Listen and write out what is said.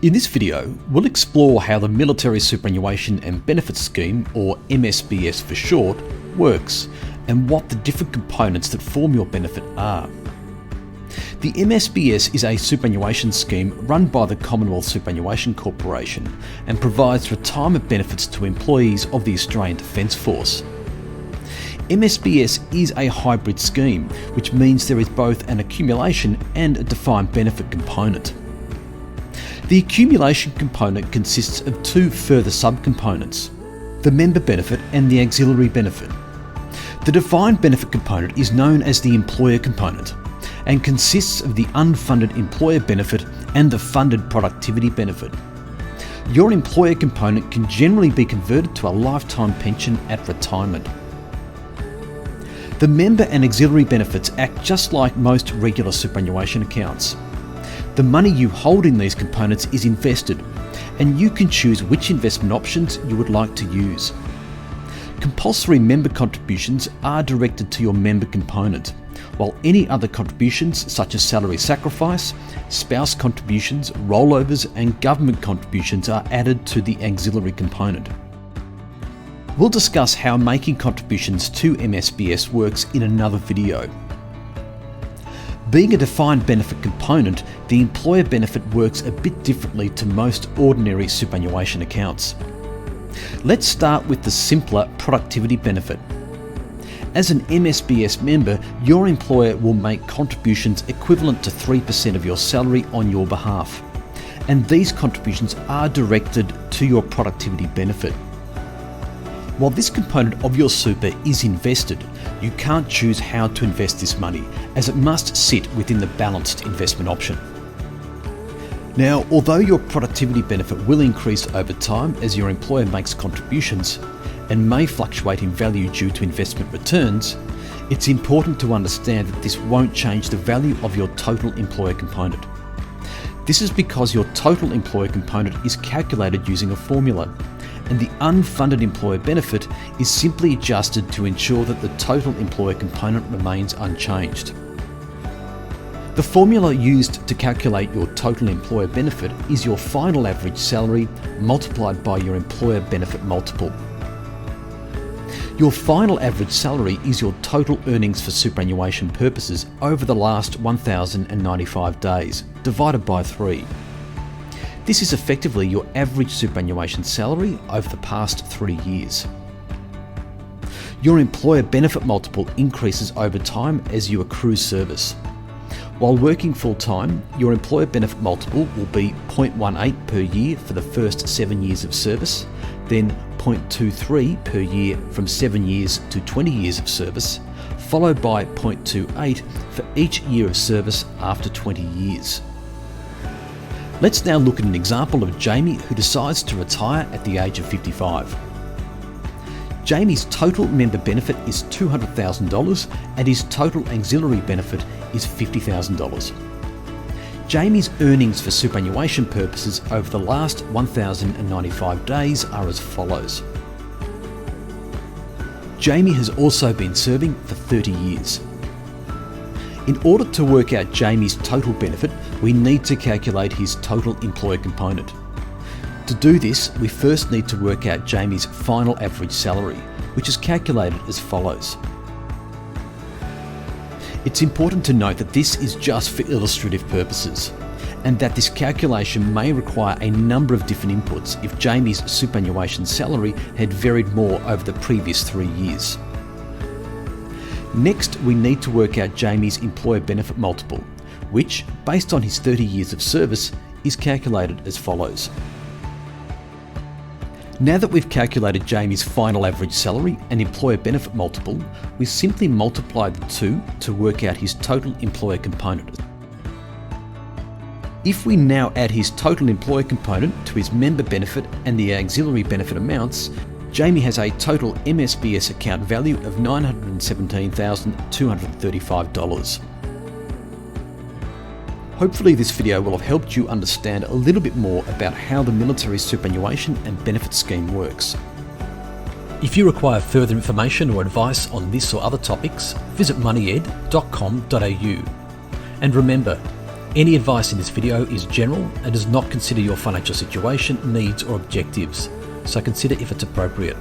In this video, we'll explore how the Military Superannuation and Benefits Scheme, or MSBS for short, works and what the different components that form your benefit are. The MSBS is a superannuation scheme run by the Commonwealth Superannuation Corporation and provides retirement benefits to employees of the Australian Defence Force. MSBS is a hybrid scheme, which means there is both an accumulation and a defined benefit component. The accumulation component consists of two further subcomponents, the member benefit and the auxiliary benefit. The defined benefit component is known as the employer component and consists of the unfunded employer benefit and the funded productivity benefit. Your employer component can generally be converted to a lifetime pension at retirement. The member and auxiliary benefits act just like most regular superannuation accounts. The money you hold in these components is invested, and you can choose which investment options you would like to use. Compulsory member contributions are directed to your member component, while any other contributions such as salary sacrifice, spouse contributions, rollovers and government contributions are added to the auxiliary component. We'll discuss how making contributions to MSBS works in another video. Being a defined benefit component, the employer benefit works a bit differently to most ordinary superannuation accounts. Let's start with the simpler productivity benefit. As an MSBS member, your employer will make contributions equivalent to 3% of your salary on your behalf, and these contributions are directed to your productivity benefit. While this component of your super is invested, you can't choose how to invest this money, as it must sit within the balanced investment option. Now, although your productivity benefit will increase over time as your employer makes contributions, and may fluctuate in value due to investment returns, it's important to understand that this won't change the value of your total employer component. This is because your total employer component is calculated using a formula, and the unfunded employer benefit is simply adjusted to ensure that the total employer component remains unchanged. The formula used to calculate your total employer benefit is your final average salary multiplied by your employer benefit multiple. Your final average salary is your total earnings for superannuation purposes over the last 1,095 days, divided by 3. This is effectively your average superannuation salary over the past 3 years. Your employer benefit multiple increases over time as you accrue service. While working full-time, your employer benefit multiple will be 0.18 per year for the first 7 years of service, then 0.23 per year from 7 years to 20 years of service, followed by 0.28 for each year of service after 20 years. Let's now look at an example of Jamie who decides to retire at the age of 55. Jamie's total member benefit is $200,000 and his total auxiliary benefit is $50,000. Jamie's earnings for superannuation purposes over the last 1,095 days are as follows. Jamie has also been serving for 30 years. In order to work out Jamie's total benefit, we need to calculate his total employer component. To do this, we first need to work out Jamie's final average salary, which is calculated as follows. It's important to note that this is just for illustrative purposes, and that this calculation may require a number of different inputs if Jamie's superannuation salary had varied more over the previous 3 years. Next, we need to work out Jamie's employer benefit multiple, which, based on his 30 years of service, is calculated as follows. Now that we've calculated Jamie's final average salary and employer benefit multiple, we simply multiply the two to work out his total employer component. If we now add his total employer component to his member benefit and the auxiliary benefit amounts, Jamie has a total MSBS account value of $917,235. Hopefully this video will have helped you understand a little bit more about how the Military Superannuation and Benefits Scheme works. If you require further information or advice on this or other topics, visit moneyed.com.au. And remember, Any advice in this video is general and does not consider your financial situation, needs or objectives, so consider if it's appropriate.